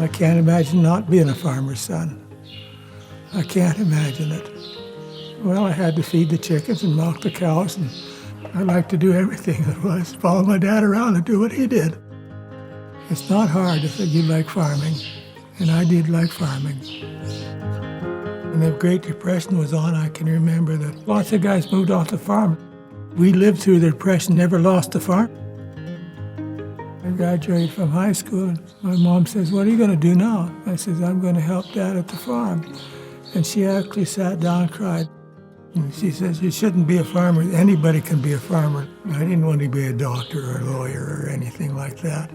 I can't imagine not being a farmer's son. I can't imagine it. Well, I had to feed the chickens and milk the cows, and I liked to do everything there was. Follow my dad around and do what he did. It's not hard if you like farming, and I did like farming. When the Great Depression was on, I can remember that lots of guys moved off the farm. We lived through the Depression, never lost the farm. I graduated from high school, and my mom says, "What are you going to do now?" I says, "I'm going to help Dad at the farm." And she actually sat down and cried. And she says, "You shouldn't be a farmer. Anybody can be a farmer." I didn't want to be a doctor or a lawyer or anything like that.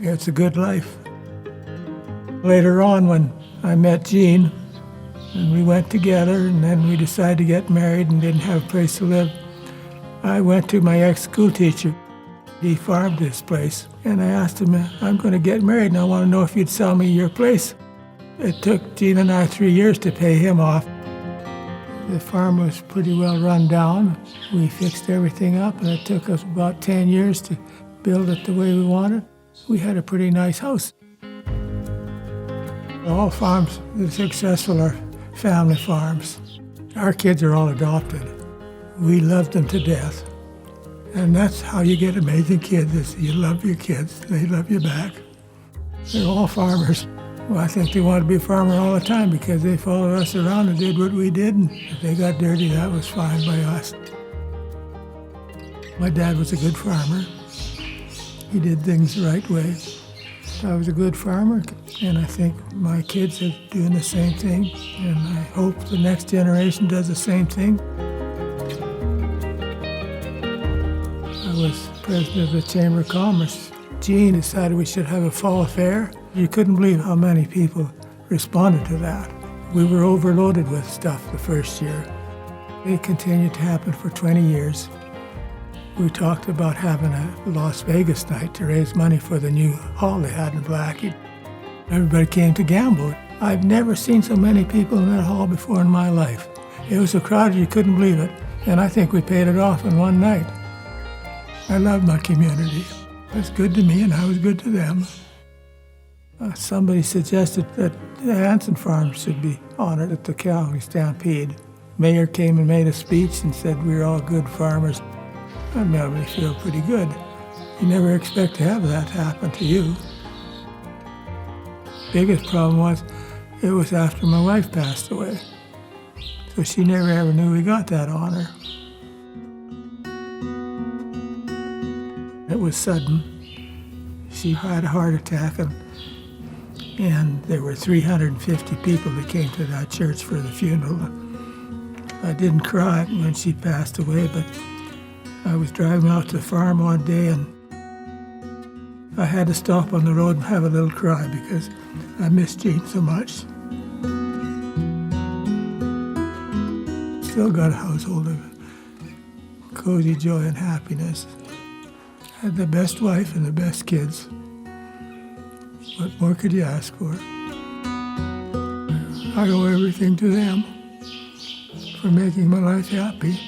It's a good life. Later on, when I met Gene, and we went together, and then we decided to get married and didn't have a place to live, I went to my ex-school teacher. He farmed this place, and I asked him, "I'm going to get married, and I want to know if you'd sell me your place." It took Gene and I 3 years to pay him off. The farm was pretty well run down. We fixed everything up, and it took us about 10 years to build it the way we wanted. We had a pretty nice house. All farms that are successful are family farms. Our kids are all adopted. We loved them to death. And that's how you get amazing kids, is you love your kids, they love you back. They're all farmers. Well, I think they want to be a farmer all the time because they followed us around and did what we did, and if they got dirty, that was fine by us. My dad was a good farmer. He did things the right way. I was a good farmer, and I think my kids are doing the same thing, and I hope the next generation does the same thing. I was president of the Chamber of Commerce. Gene decided we should have a fall fair. You couldn't believe how many people responded to that. We were overloaded with stuff the first year. It continued to happen for 20 years. We talked about having a Las Vegas night to raise money for the new hall they had in Blackie. Everybody came to gamble. I've never seen so many people in that hall before in my life. It was so crowded you couldn't believe it, and I think we paid it off in one night. I love my community. It was good to me, and I was good to them. Somebody suggested that the Hansen farm should be honored at the Calgary Stampede. Mayor came and made a speech and said we're all good farmers. I made me feel pretty good. You never expect to have that happen to you. Biggest problem was, it was after my wife passed away. So she never ever knew we got that honor. It was sudden. She had a heart attack, and there were 350 people that came to that church for the funeral. I didn't cry when she passed away, but I was driving out to the farm one day, and I had to stop on the road and have a little cry because I missed Gene so much. Still got a household of cozy joy and happiness. Had the best wife and the best kids. What more could you ask for? I owe everything to them for making my life happy.